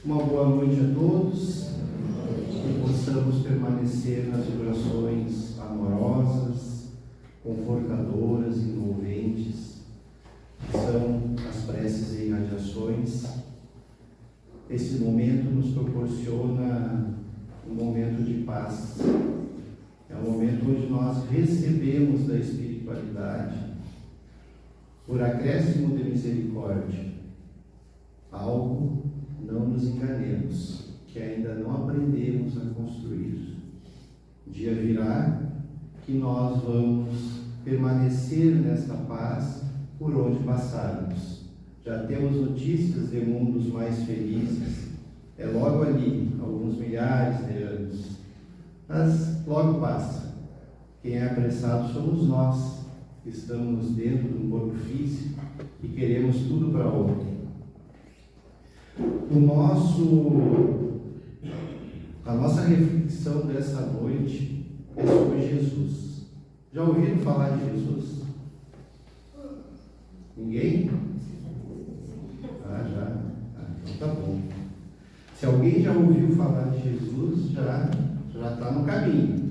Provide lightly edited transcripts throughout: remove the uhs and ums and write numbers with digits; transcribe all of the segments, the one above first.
Uma boa noite a todos, que possamos permanecer nas vibrações amorosas, confortadoras, envolventes, que são as preces e irradiações. Esse momento nos proporciona um momento de paz. É um momento onde nós recebemos da espiritualidade, por acréscimo de misericórdia, algo. Não nos enganemos, que ainda não aprendemos a construir. O dia virá que nós vamos permanecer nesta paz por onde passarmos. Já temos notícias de mundos mais felizes, é logo ali, alguns milhares de anos, mas logo passa. Quem é apressado somos nós, que estamos dentro de um corpo físico e queremos tudo para ontem. A nossa reflexão dessa noite é sobre Jesus. Já ouviram falar de Jesus? Ninguém? Já. Então tá bom. Se alguém já ouviu falar de Jesus, já está no caminho.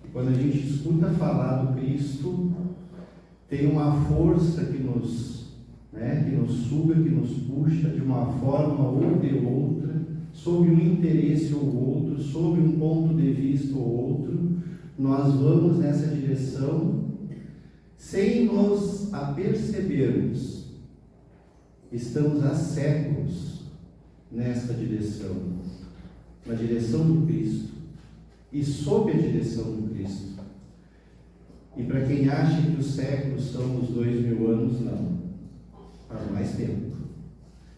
E quando a gente escuta falar do Cristo, tem uma força que nos suga, que nos puxa de uma forma ou de outra, sob um interesse ou outro, sob um ponto de vista ou outro. Nós vamos nessa direção sem nos apercebermos. Estamos há séculos nesta direção, na direção do Cristo e sob a direção do Cristo. E para quem acha que os séculos são os 2000 anos, não. Faz mais tempo.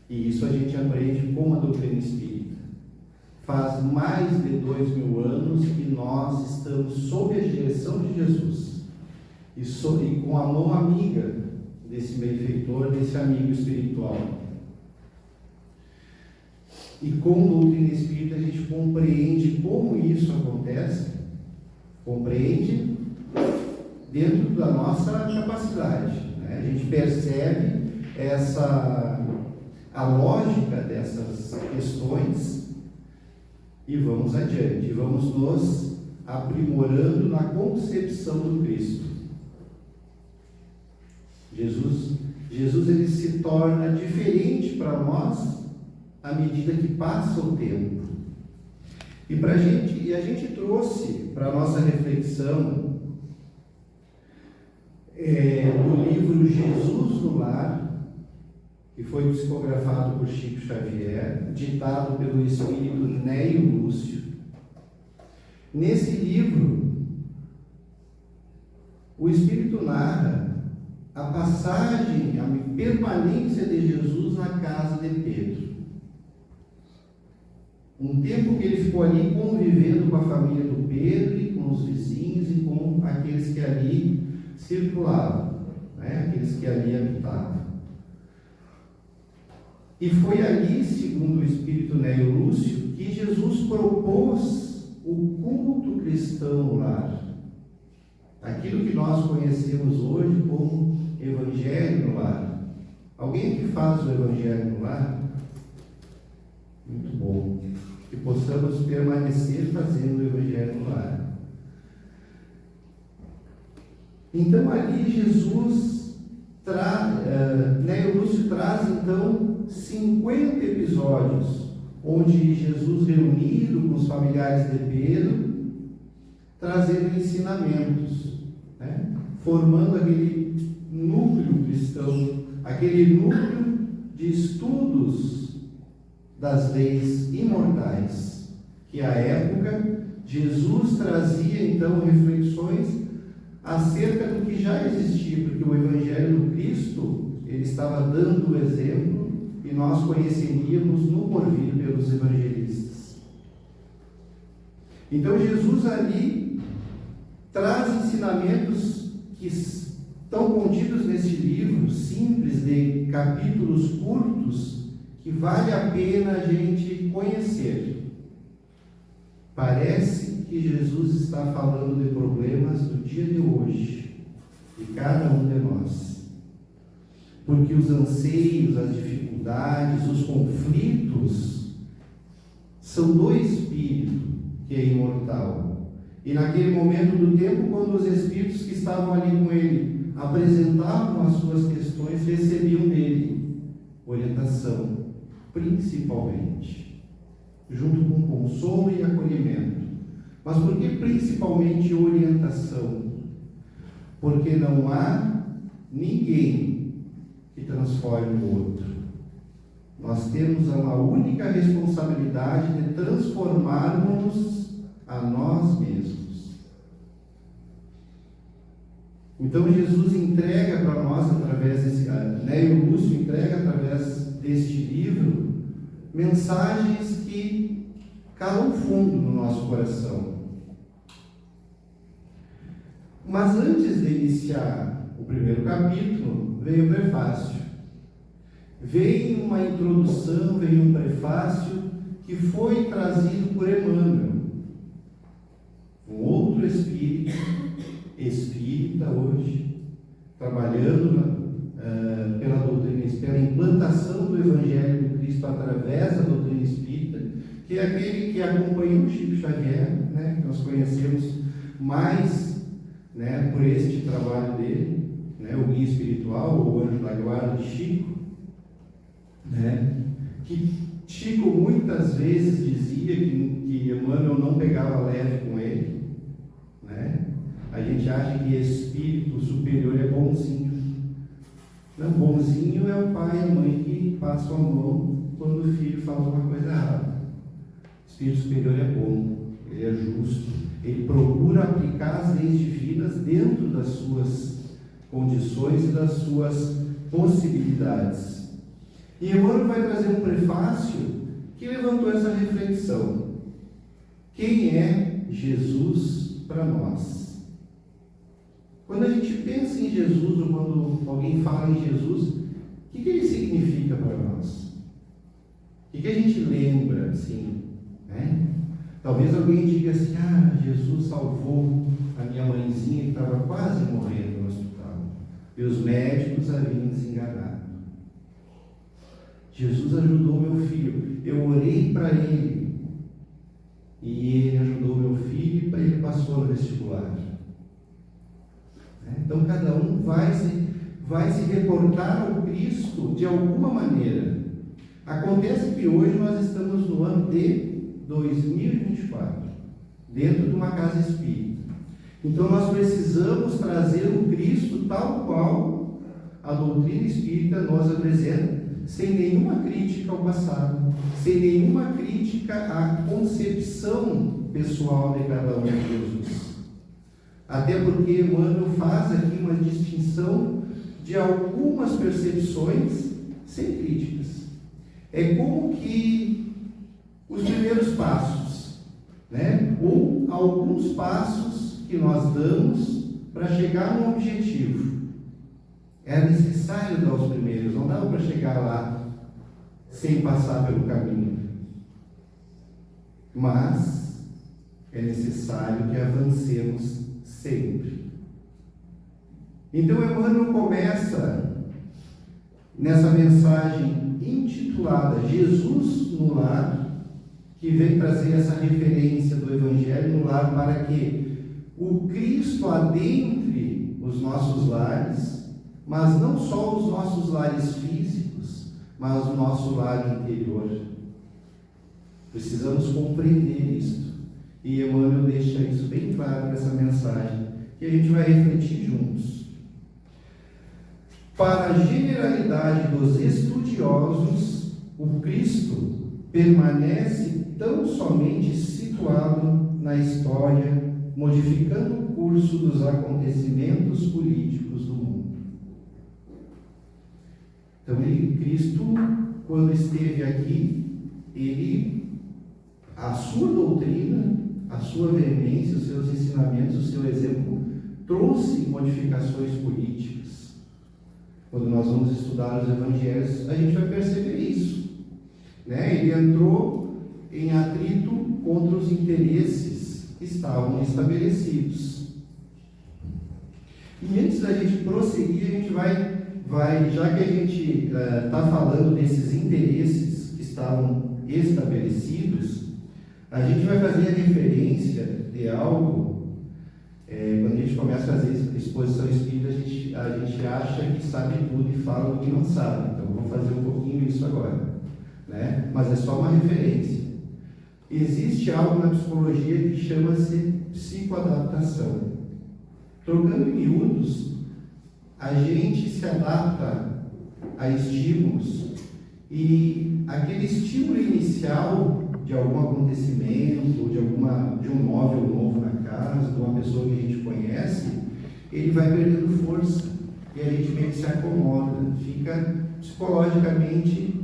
E isso a gente aprende com a doutrina espírita. Faz mais de 2000 anos que nós estamos sob a direção de Jesus. E com a mão amiga desse benfeitor, desse amigo espiritual. E com a doutrina espírita a gente compreende como isso acontece. Compreende dentro da nossa capacidade. A gente percebe a lógica dessas questões e vamos adiante, vamos nos aprimorando na concepção do Cristo. Jesus ele se torna diferente para nós à medida que passa o tempo. E a gente trouxe para a nossa reflexão do livro Jesus no Lar, que foi psicografado por Chico Xavier, ditado pelo espírito Neio Lúcio. Nesse livro, o espírito narra a passagem, a permanência de Jesus na casa de Pedro. Um tempo que ele ficou ali convivendo com a família do Pedro e com os vizinhos e com aqueles que ali circulavam, aqueles que ali habitavam. E foi ali, segundo o espírito Neio Lúcio, que Jesus propôs o culto cristão no lar. Aquilo que nós conhecemos hoje como Evangelho no lar. Alguém que faz o Evangelho no lar? Muito bom. Que possamos permanecer fazendo o Evangelho no lar. Então ali Jesus Neio Lúcio traz então 50 episódios onde Jesus reunido com os familiares de Pedro, trazendo ensinamentos, formando aquele núcleo cristão, aquele núcleo de estudos das leis imortais, que à época Jesus trazia então reflexões acerca do que já existia, porque o Evangelho do Cristo, ele estava dando o exemplo e nós conheceríamos no porvir pelos evangelistas. Então Jesus ali traz ensinamentos que estão contidos nesse livro, simples, de capítulos curtos, que vale a pena a gente conhecer. Parece que Jesus está falando de problemas do dia de hoje, de cada um de nós. Porque os anseios, as dificuldades, os conflitos são do Espírito, que é imortal. E naquele momento do tempo, quando os Espíritos que estavam ali com ele apresentavam as suas questões, recebiam dele orientação, principalmente, junto com consolo e acolhimento. Mas por que principalmente orientação? Porque não há ninguém que transforme o outro. Nós temos uma única responsabilidade de transformarmos a nós mesmos. Então Jesus entrega para nós, através desse, e o Lúcio entrega através deste livro, mensagens que calam fundo no nosso coração. Mas antes de iniciar o primeiro capítulo, veio o prefácio. Veio uma introdução, veio um prefácio que foi trazido por Emmanuel, um outro espírita hoje, trabalhando pela doutrina espírita, pela implantação do Evangelho do Cristo através da doutrina espírita, que é aquele que acompanhou o Chico Xavier, né, que nós conhecemos mais, né, por este trabalho dele, né, o guia espiritual, o anjo da guarda de Chico, né, que Chico muitas vezes dizia que Emmanuel não pegava leve com ele, né? A gente acha que espírito superior é bonzinho. Não, bonzinho é o pai e a mãe que passam a mão quando o filho faz uma coisa errada. O espírito superior é bom, ele é justo, ele procura aplicar as leis divinas dentro das suas condições e das suas possibilidades. E Emmanuel vai trazer um prefácio que levantou essa reflexão. Quem é Jesus para nós? Quando a gente pensa em Jesus, ou quando alguém fala em Jesus, o que ele significa para nós? O que a gente lembra, assim, né? Talvez alguém diga assim, Jesus salvou a minha mãezinha que estava quase morrendo no hospital, e os médicos haviam desenganado. Jesus ajudou meu filho, eu orei para ele, e ele ajudou meu filho, e ele passou no vestibular. Então cada um vai se reportar ao Cristo de alguma maneira. Acontece que hoje nós estamos no ano de 2024, dentro de uma casa espírita. Então nós precisamos trazer o Cristo tal qual a doutrina espírita nos apresenta, sem nenhuma crítica ao passado, sem nenhuma crítica à concepção pessoal de cada um de Jesus. Até porque Emmanuel faz aqui uma distinção de algumas percepções sem críticas. É como que os primeiros passos, né? Ou alguns passos que nós damos para chegar num objetivo. Era necessário dar os primeiros, não dava para chegar lá sem passar pelo caminho. Mas é necessário que avancemos sempre. Então Emmanuel começa nessa mensagem intitulada Jesus no Lar, que vem trazer essa referência do Evangelho no lar para que o Cristo adentre os nossos lares, mas não só os nossos lares físicos, mas o nosso lar interior. Precisamos compreender isto. E Emmanuel deixa isso bem claro nessa mensagem, que a gente vai refletir juntos. Para a generalidade dos estudiosos, o Cristo permanece tão somente situado na história, modificando o curso dos acontecimentos políticos do mundo. Então, Cristo, quando esteve aqui, a sua doutrina, a sua veemência, os seus ensinamentos, o seu exemplo, trouxe modificações políticas. Quando nós vamos estudar os evangelhos, a gente vai perceber isso, né? Ele entrou em atrito contra os interesses que estavam estabelecidos. E antes da gente prosseguir, a gente vai, já que a gente está falando desses interesses que estavam estabelecidos, A gente vai fazer a referência de algo, quando a gente começa a fazer exposição espírita, a gente acha que sabe tudo e fala o que não sabe. Então vamos fazer um pouquinho isso agora, né? Mas é só uma referência. Existe algo na psicologia que chama-se psicoadaptação. Trocando em miúdos, a gente se adapta a estímulos e aquele estímulo inicial de algum acontecimento, de um móvel novo na casa, de uma pessoa que a gente conhece, ele vai perdendo força e a gente meio que se acomoda, fica psicologicamente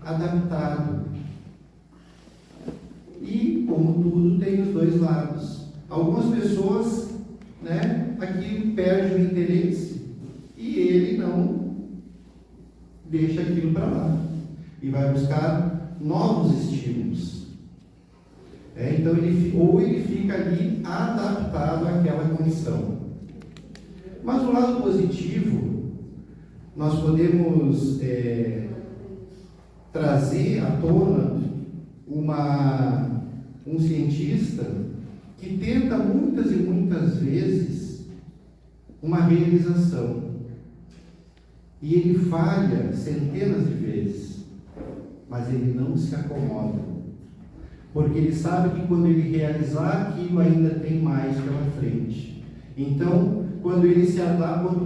adaptado. E, como tudo, tem os dois lados. Algumas pessoas, né, aqui perde o interesse e ele não deixa aquilo para lá e vai buscar novos estímulos. Então ele fica ali adaptado àquela condição. Mas o lado positivo, nós podemos trazer à tona um cientista que tenta muitas e muitas vezes uma realização. E ele falha centenas de vezes, mas ele não se acomoda. Porque ele sabe que quando ele realizar aquilo ainda tem mais pela frente. Então, quando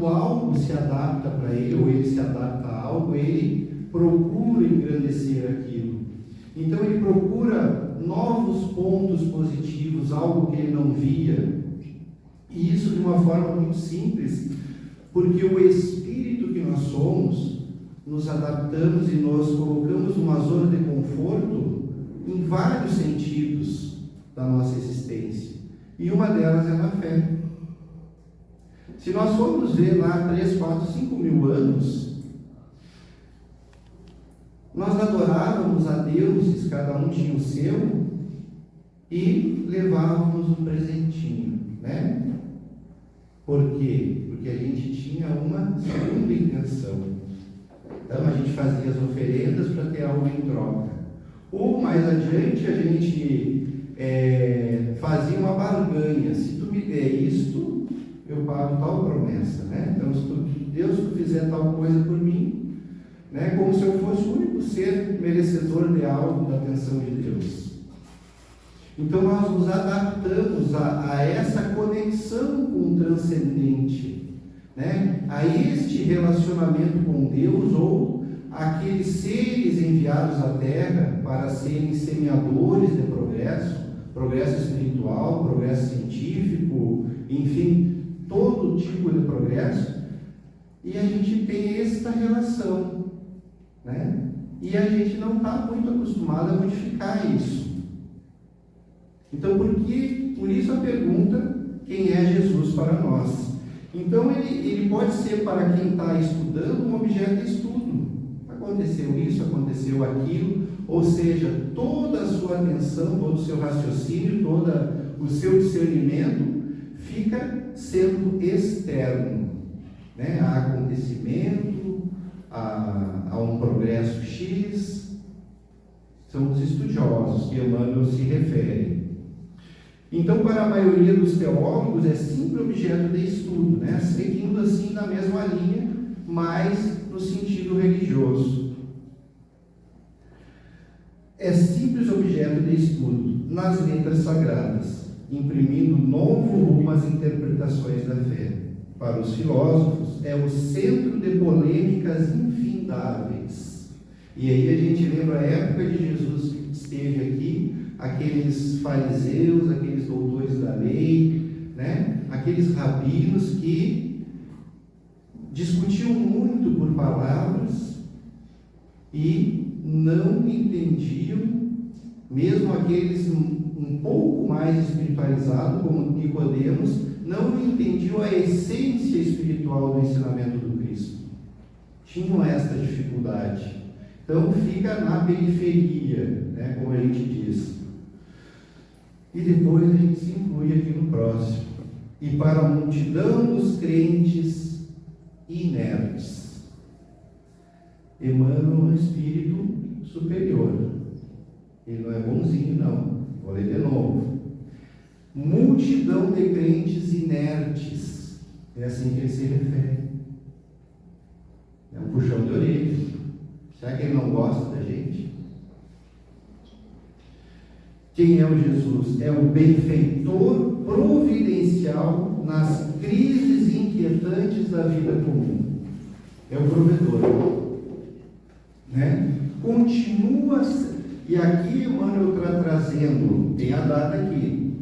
algo se adapta para ele, ou ele se adapta a algo, ele procura engrandecer aquilo. Então ele procura novos pontos positivos, algo que ele não via. E isso de uma forma muito simples, porque o espírito que nós somos, nos adaptamos e nos colocamos numa zona de conforto em vários sentidos da nossa existência. E uma delas é na fé. Se nós formos ver lá 3, 4, 5 mil anos, nós adorávamos a deuses, cada um tinha o seu, e levávamos um presentinho, né? Por quê? Porque a gente tinha uma segunda intenção. Então a gente fazia as oferendas para ter algo em troca. Ou mais adiante a gente fazia uma barganha. Se tu me der isto, eu pago tal promessa, né? Então se Deus tu fizer tal coisa por mim, né? Como se eu fosse o único ser merecedor de algo da atenção de Deus. Então nós nos adaptamos a essa conexão com o transcendente, né? A este relacionamento com Deus, ou aqueles seres enviados à Terra para serem semeadores de progresso espiritual, progresso científico, enfim, todo tipo de progresso, e a gente tem esta relação, né? E a gente não está muito acostumado a modificar isso. Então, por isso a pergunta, quem é Jesus para nós? Então, ele pode ser para quem está estudando um objeto de estudo. Aconteceu isso, aconteceu aquilo, ou seja, toda a sua atenção, todo o seu raciocínio, todo o seu discernimento fica sendo externo, né? A acontecimento, a um progresso X. São os estudiosos que Emmanuel se refere. Então, para a maioria dos teólogos, é simples objeto de estudo, né? Seguindo assim na mesma linha, mas no sentido religioso. É simples objeto de estudo nas letras sagradas, imprimindo novo rumo às interpretações da fé. Para os filósofos, é o centro de polêmicas infindáveis. E aí a gente lembra a época de Jesus que esteve aqui, aqueles fariseus, aqueles doutores da lei, né? Aqueles rabinos que discutiam muito por palavras e não entendiam, mesmo aqueles um pouco mais espiritualizados, como Nicodemos, não entendiam a essência espiritual do ensinamento do Cristo. Tinham esta dificuldade. Então fica na periferia, né, como a gente diz. E depois a gente se inclui aqui no próximo. E para a multidão dos crentes inertes, Emmanuel é um espírito superior. Ele não é bonzinho, não. Vou ler de novo. Multidão de crentes inertes. É assim que ele se refere. É um puxão de orelha. Será que ele não gosta da gente? Quem é o Jesus? É o benfeitor providencial nas crises inquietantes da vida comum. É o provedor. Né? Continua. E aqui Emmanuel está trazendo, tem a data aqui,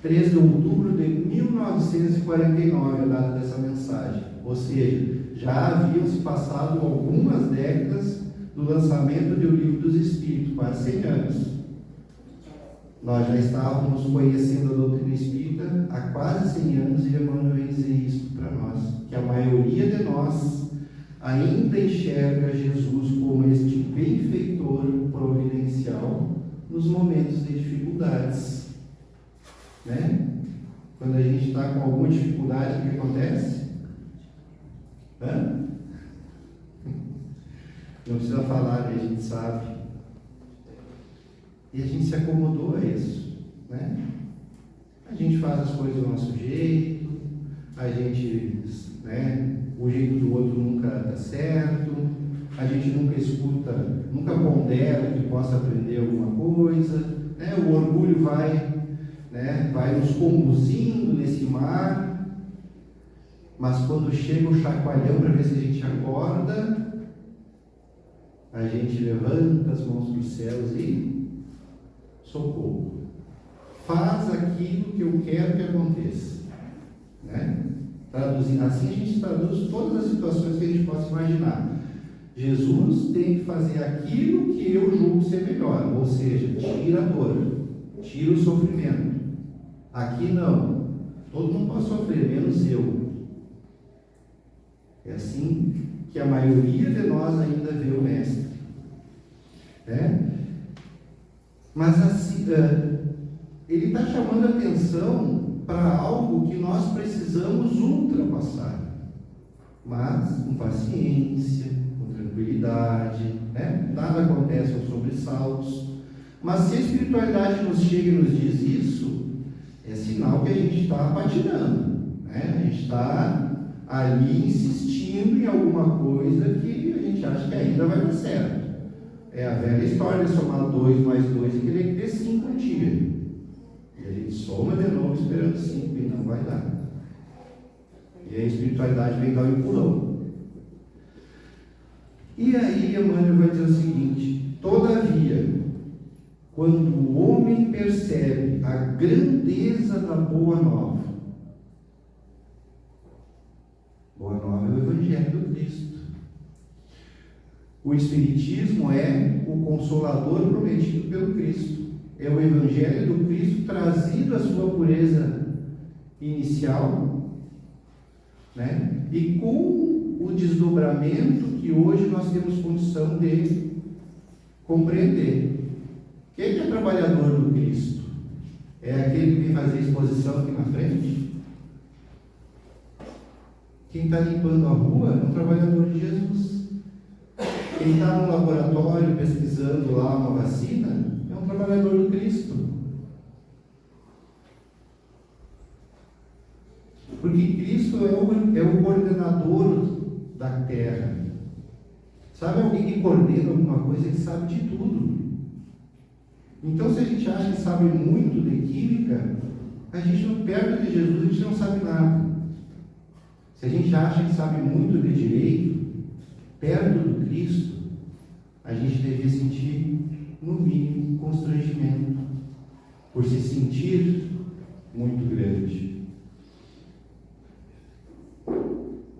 13 de outubro de 1949, a data dessa mensagem. Ou seja, já haviam se passado algumas décadas do lançamento do Livro dos Espíritos, quase 100 anos. Nós já estávamos conhecendo a doutrina espírita há quase 100 anos e Emmanuel vem dizer isso para nós, que a maioria de nós ainda enxerga Jesus como este benfeitor providencial nos momentos de dificuldades. Né? Quando a gente está com alguma dificuldade, o que acontece? Não precisa falar, a gente sabe. E a gente se acomodou a isso. Né? A gente faz as coisas do nosso jeito, a gente, né, o jeito do outro nunca dá certo, a gente nunca escuta, nunca pondera que possa aprender alguma coisa, né? O orgulho vai, né, vai nos conduzindo nesse mar, mas quando chega o chacoalhão para ver se a gente acorda, a gente levanta as mãos para os céus e socorro. Faz aquilo que eu quero que aconteça. Né? Traduzindo assim, a gente traduz todas as situações que a gente possa imaginar. Jesus tem que fazer aquilo que eu julgo ser melhor, ou seja, tira a dor, tira o sofrimento. Aqui não, todo mundo pode sofrer, menos eu. É assim que a maioria de nós ainda vê o Mestre. Né? Mas assim, ele está chamando a atenção para algo que nós precisamos ultrapassar, mas com paciência, com tranquilidade, né? Nada acontece aos sobressaltos. Mas se a espiritualidade nos chega e nos diz isso, é sinal que a gente está patinando, né? A gente está ali insistindo em alguma coisa que a gente acha que ainda vai dar certo. É a velha história de somar 2 mais 2 e querer que dê 5 um dia. E a gente soma de novo esperando 5 e não vai dar. E a espiritualidade vem dar um empurrão. E aí Emmanuel vai dizer o seguinte: todavia, quando o homem percebe a grandeza da Boa Nova, Boa Nova é o Evangelho do Cristo. O Espiritismo é o Consolador prometido pelo Cristo. É o Evangelho do Cristo trazido à sua pureza inicial, né? E com o desdobramento que hoje nós temos condição de compreender. Quem é trabalhador do Cristo? É aquele que vem fazer exposição aqui na frente? Quem está limpando a rua é um trabalhador de Jesus. Quem está no laboratório pesquisando lá uma vacina é um trabalhador do Cristo. Porque Cristo é o coordenador da terra. Sabe alguém que coordena alguma coisa? Ele sabe de tudo. Então, se a gente acha que sabe muito de química, a gente não, perto de Jesus, a gente não sabe nada. Se a gente acha que sabe muito de direito, perto do Cristo, a gente devia sentir, no mínimo, constrangimento, por se sentir muito grande.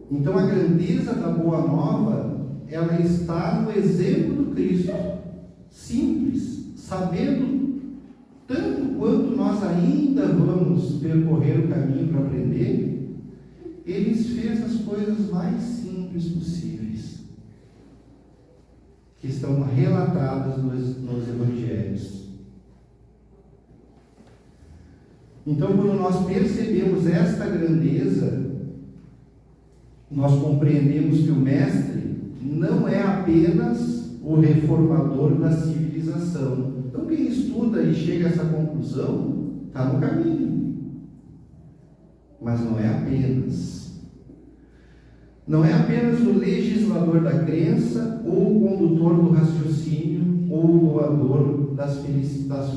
Então, a grandeza da Boa Nova, ela está no exemplo do Cristo, simples, sabendo tanto quanto nós ainda vamos percorrer o caminho para aprender. Ele fez as coisas mais simples possíveis, que estão relatadas nos Evangelhos. Então, quando nós percebemos esta grandeza, nós compreendemos que o Mestre não é apenas o reformador da civilização. civilização. Então, quem estuda e chega a essa conclusão, está no caminho. Mas não é apenas. Não é apenas o legislador da crença, ou o condutor do raciocínio, ou o doador das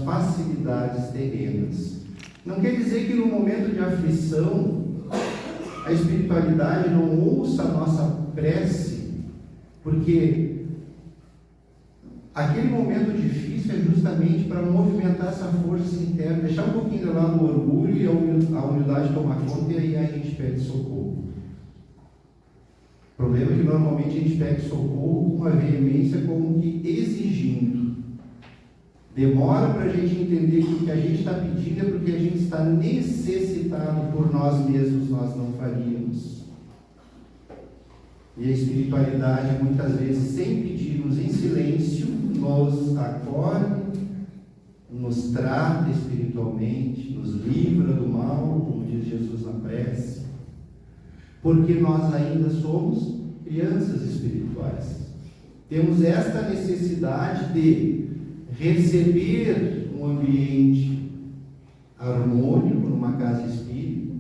facilidades terrenas. Não quer dizer que no momento de aflição, a espiritualidade não ouça a nossa prece, porque aquele momento difícil é justamente para movimentar essa força interna, deixar um pouquinho de lado o orgulho e a humildade tomar conta, e aí a gente pede socorro. O problema é que normalmente a gente pede socorro com uma veemência como que exigindo. Demora para a gente entender que o que a gente está pedindo é porque a gente está necessitado, por nós mesmos nós não faríamos. E a espiritualidade, muitas vezes, sem pedirmos, em silêncio, nos acolhe, nos trata espiritualmente, nos livra do mal, como diz Jesus na prece, porque nós ainda somos crianças espirituais. Temos esta necessidade de receber um ambiente harmônico numa casa espírita,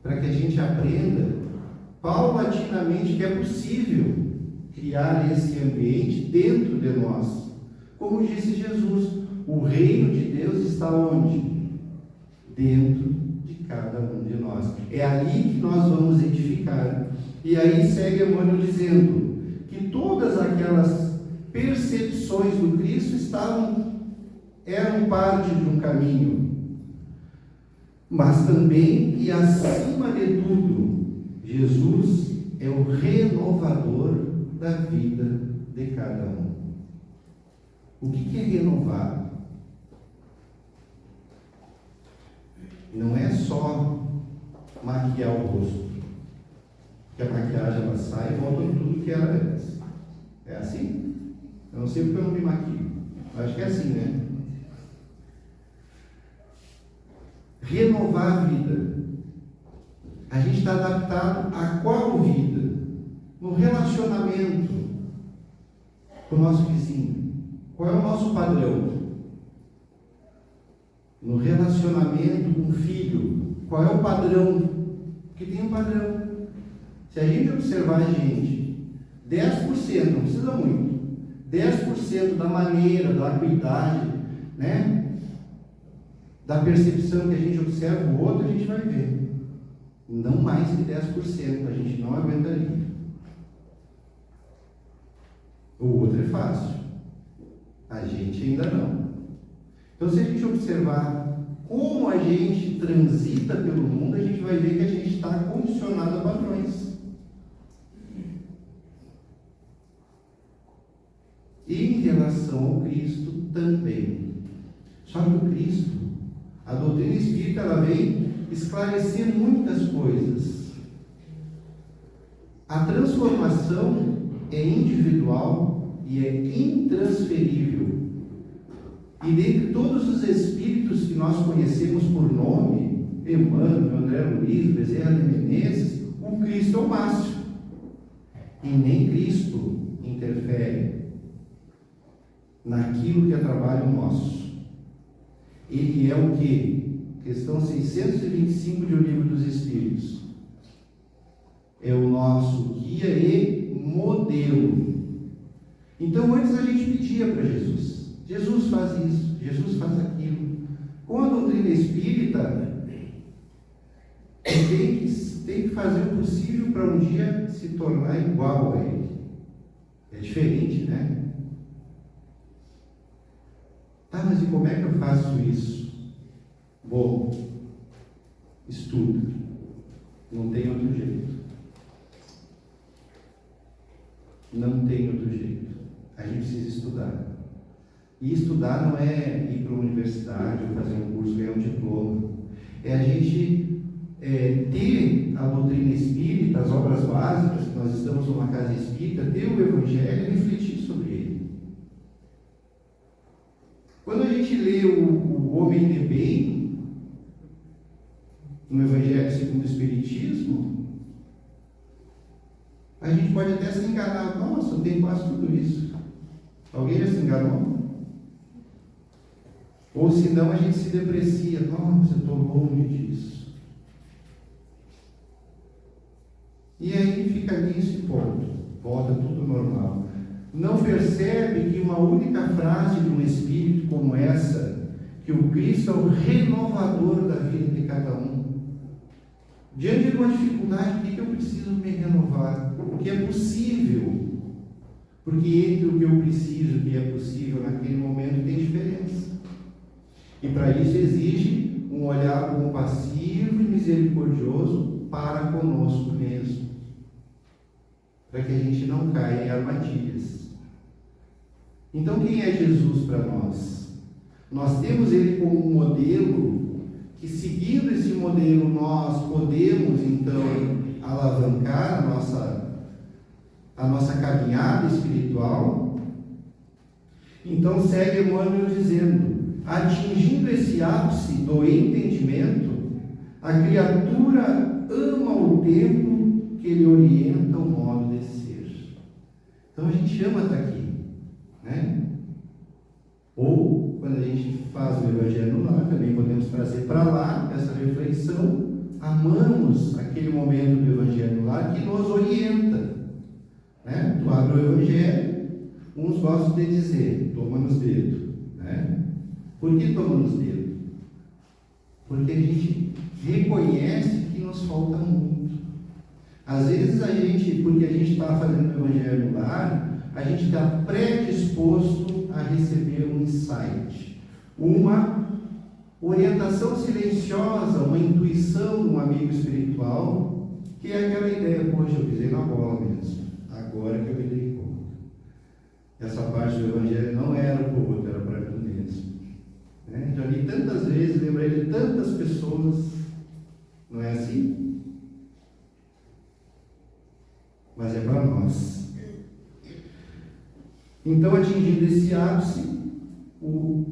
para que a gente aprenda paulatinamente que é possível criar esse ambiente dentro de nós. Como disse Jesus, o reino de Deus está onde? Dentro de cada um de nós. É ali que nós vamos edificar. E aí segue Emmanuel dizendo que todas aquelas percepções do Cristo eram parte de um caminho, mas também e acima de tudo, Jesus é o renovador da vida de cada um. O que é renovar? Não é só maquiar o rosto, que a maquiagem ela sai e volta tudo que era antes. É assim? Eu não sei porque eu não me maquio. Acho que é assim, né? Renovar a vida. A gente está adaptado a qual vida? No relacionamento com o nosso vizinho. Qual é o nosso padrão? No relacionamento com o filho. Qual é o padrão? Porque tem um padrão. Se a gente observar a gente, 10%, não precisa muito, 10% da maneira, da acuidade, né? Da percepção que a gente observa o outro, a gente vai ver. Não mais que 10%, a gente não aguentaria. O outro é fácil, a gente ainda não. Então, se a gente observar como a gente transita pelo mundo, a gente vai ver que a gente está condicionado a padrões. E em relação ao Cristo também. Só que o Cristo, a doutrina espírita, ela vem esclarecer muitas coisas. A transformação é individual e é intransferível. E dentre todos os espíritos que nós conhecemos por nome, Emmanuel, André Luiz, Bezerra de Menezes, o Cristo é o máximo. E nem Cristo interfere naquilo que é trabalho nosso. Ele é o que? Questão 625 de O Livro dos Espíritos. É o nosso guia e modelo. Então, antes a gente pedia para Jesus. Jesus faz isso, Jesus faz aquilo. Com a doutrina espírita, tem que fazer o possível para um dia se tornar igual a ele. É diferente, né? Tá, mas e como é que eu faço isso? Bom, estuda. Não tem outro jeito. Não tem outro jeito. A gente precisa estudar. E estudar não é ir para uma universidade ou fazer um curso, ganhar um diploma. É a gente ter a doutrina espírita, as obras básicas, que nós estamos numa casa espírita, ter o Evangelho e refletir sobre ele. Quando a gente lê o Homem de Bem, no Evangelho segundo o Espiritismo, a gente pode até se enganar. Nossa, eu tenho quase tudo isso. Alguém já se enganou? Ou senão a gente se deprecia. Nossa, eu estou longe disso. E aí fica nisso e ponto. Volta tudo normal. Não percebe que uma única frase de um Espírito como essa, que o Cristo é o renovador da vida de cada um. Diante de uma dificuldade, o que eu preciso me renovar? O que é possível. Porque entre o que eu preciso e o que é possível naquele momento tem diferença. E para isso exige um olhar compassivo e misericordioso para conosco mesmo. Para que a gente não caia em armadilhas. Então, quem é Jesus para nós? Nós temos Ele como um modelo, que seguindo esse modelo nós podemos, então, alavancar a nossa caminhada espiritual. Então, segue Emmanuel dizendo: atingindo esse ápice do entendimento, a criatura ama o tempo que lhe orienta o modo de ser. Então a gente ama estar aqui, né? Ou quando a gente faz o Evangelho no lar, também podemos trazer para lá essa reflexão. Amamos aquele momento do Evangelho no lar que nos orienta, né? Tu abre o Evangelho, uns gostam de dizer, toma nos dedos, né? Por que toma nos dedos? Porque a gente reconhece que nos falta muito. Às vezes a gente, porque a gente está fazendo o Evangelho no lar, a gente está predisposto a receber um insight, uma orientação silenciosa, uma intuição de um amigo espiritual, que é aquela ideia: poxa, eu pisei na bola mesmo, agora que eu me dei conta. Essa parte do Evangelho não era para o outro, era para mim mesmo. Né? Já li tantas vezes, lembrei de tantas pessoas, não é assim? Mas é para nós. Então, atingindo esse ápice,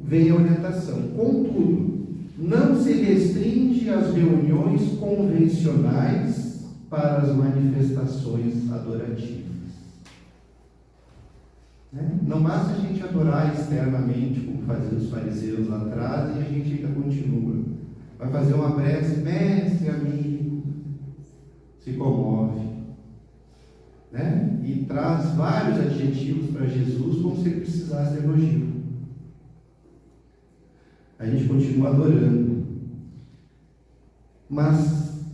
vem a orientação. Contudo, não se restringe às reuniões convencionais para as manifestações adorativas. Né? Não basta a gente adorar externamente, como faziam os fariseus lá atrás, e a gente ainda continua. Vai fazer uma prece, mestre, amigo, se comove. Né? E traz vários adjetivos para Jesus, como se ele precisasse de elogio. A gente continua adorando. Mas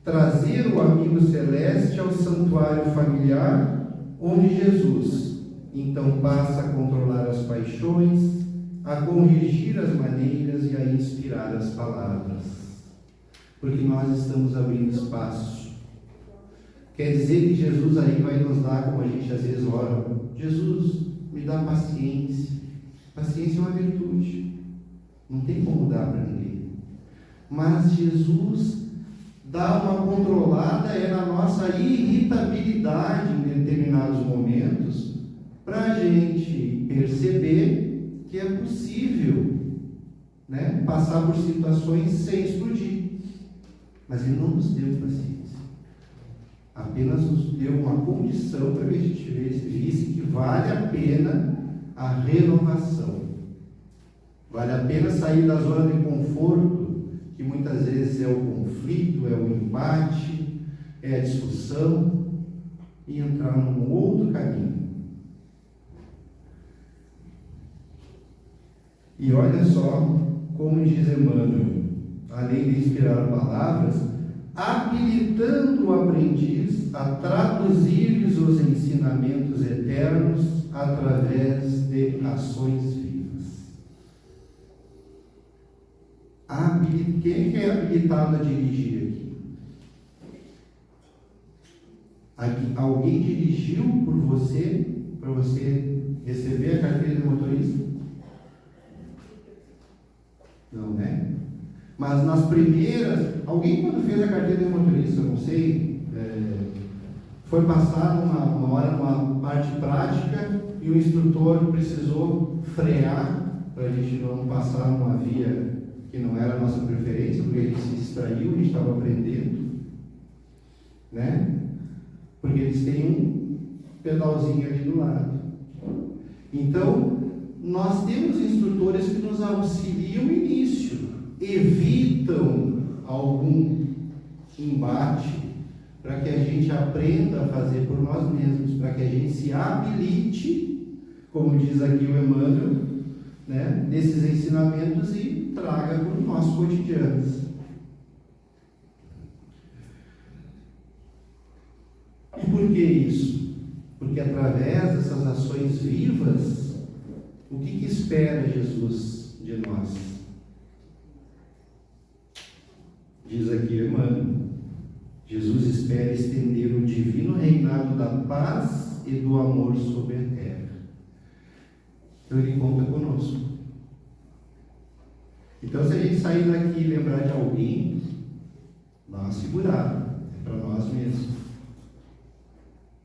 trazer o amigo celeste ao santuário familiar, onde Jesus então passa a controlar as paixões, a corrigir as maneiras e a inspirar as palavras. Porque nós estamos abrindo espaço. Quer dizer que Jesus aí vai nos dar, como a gente às vezes ora: Jesus, me dá paciência. Paciência é uma virtude. Não tem como dar para ninguém. Mas Jesus dá uma controlada na nossa irritabilidade em determinados momentos, para a gente perceber que é possível, né, passar por situações sem explodir. Mas Ele não nos deu paciência. Apenas nos deu uma condição para que a gente visse que vale a pena a renovação. Vale a pena sair da zona de conforto, que muitas vezes é o conflito, é o embate, é a discussão, e entrar num outro caminho. E olha só como diz Emmanuel, além de inspirar palavras, habilitando o aprendiz a traduzir-lhes os ensinamentos eternos através de ações vivas. Quem é habilitado a dirigir aqui? Alguém dirigiu por você, para você receber a carteira de motorista? Não, né? Mas nas primeiras, alguém quando fez a carteira de motorista, eu não sei, foi passar uma hora numa parte prática e o instrutor precisou frear para a gente não passar numa via que não era a nossa preferência, porque a gente se distraiu, a gente estava aprendendo, né? Porque eles têm um pedalzinho ali do lado. Então, nós temos instrutores que nos auxiliam no início, evitam algum embate, para que a gente aprenda a fazer por nós mesmos, para que a gente se habilite, como diz aqui o Emmanuel, né, nesses ensinamentos e traga para o nosso cotidiano. E por que isso? Porque através dessas ações vivas, o que espera Jesus de nós? Diz aqui Emmanuel, Jesus espera estender o divino reinado da paz e do amor sobre a terra. Então Ele conta conosco. Então, se a gente sair daqui e lembrar de alguém, dá uma segurada, é para nós mesmos.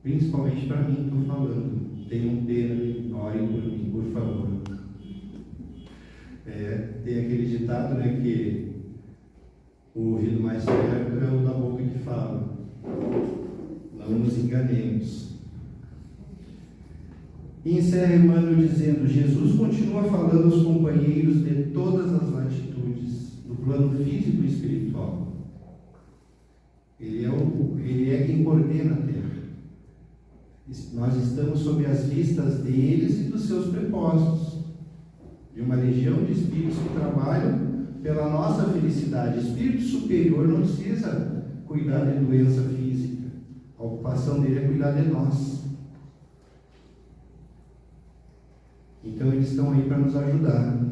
Principalmente para mim, estou falando. Tenham pena, orem por mim, por favor. Tem aquele ditado, né, que o ouvido mais perto é o da boca que fala. Não nos enganemos. E encerra Emmanuel dizendo: Jesus continua falando aos companheiros de todas as latitudes, do plano físico e espiritual. Ele é quem coordena a terra. Nós estamos sob as vistas deles e dos seus propósitos, de uma legião de espíritos que trabalham pela nossa felicidade. Espírito superior não precisa cuidar de doença física, a ocupação dele é cuidar de nós. Então eles estão aí para nos ajudar.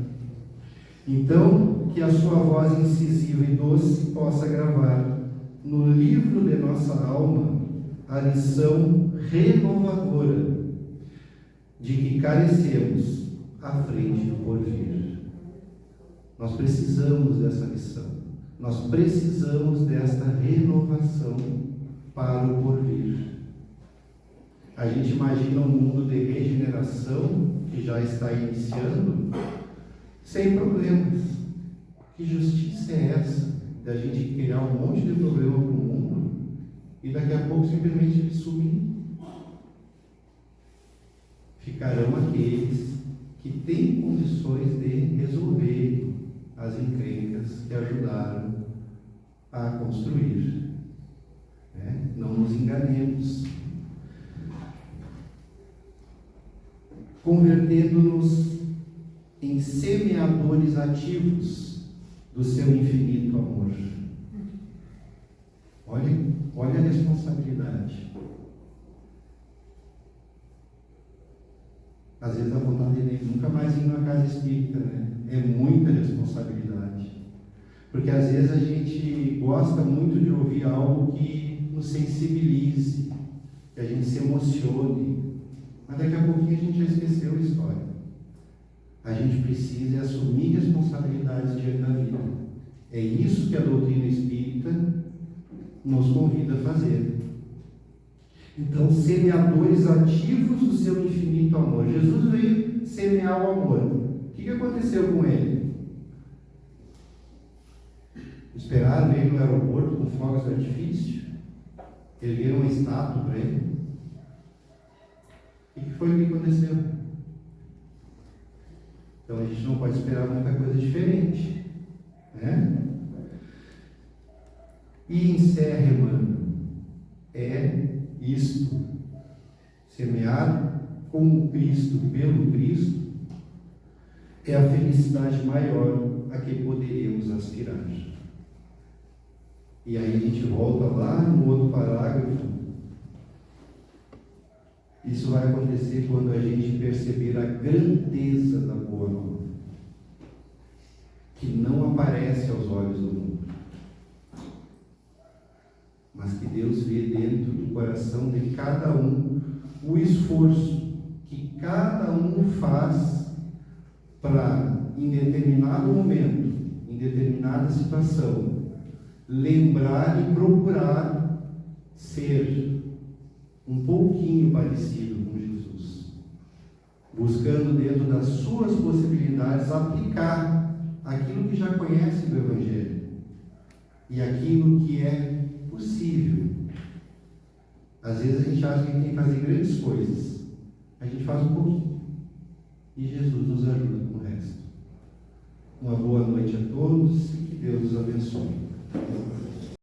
Então, que a sua voz incisiva e doce possa gravar no livro de nossa alma a lição renovadora de que carecemos à frente do porvir. Nós precisamos dessa lição. Nós precisamos desta renovação para o porvir. A gente imagina um mundo de regeneração que já está iniciando, sem problemas. Que justiça é essa? Da gente criar um monte de problema para o mundo e daqui a pouco simplesmente ele sumir. Ficarão aqueles que têm condições de resolver as encrencas que ajudaram a construir. Não nos enganemos. Convertendo-nos em semeadores ativos do seu infinito amor. Olha a responsabilidade. Às vezes a vontade de nunca mais ir numa casa espírita, né? É muita responsabilidade. Porque às vezes a gente gosta muito de ouvir algo que nos sensibilize, que a gente se emocione. Mas daqui a pouquinho a gente já esqueceu a história. A gente precisa assumir responsabilidades diante da vida. É isso que a doutrina espírita nos convida a fazer. Então, semeadores ativos do seu infinito amor. Jesus veio semear o amor. O que aconteceu com ele? Esperaram ele no aeroporto com fogos de artifício? Ergueram uma estátua para ele? O que foi que aconteceu? Então a gente não pode esperar muita coisa diferente, né? E encerra, Emmanuel, é isto: semear com o Cristo, pelo Cristo, é a felicidade maior a que poderemos aspirar. E aí a gente volta lá no outro parágrafo. Isso vai acontecer quando a gente perceber a grandeza da boa nova, que não aparece aos olhos do mundo, mas que Deus vê dentro do coração de cada um, o esforço que cada um faz para, em determinado momento, em determinada situação, lembrar e procurar ser um pouquinho parecido com Jesus, buscando dentro das suas possibilidades aplicar aquilo que já conhece do Evangelho e aquilo que é possível. Às vezes a gente acha que a gente tem que fazer grandes coisas, a gente faz um pouquinho. e Jesus nos ajuda com o resto. Uma boa noite a todos e que Deus os abençoe.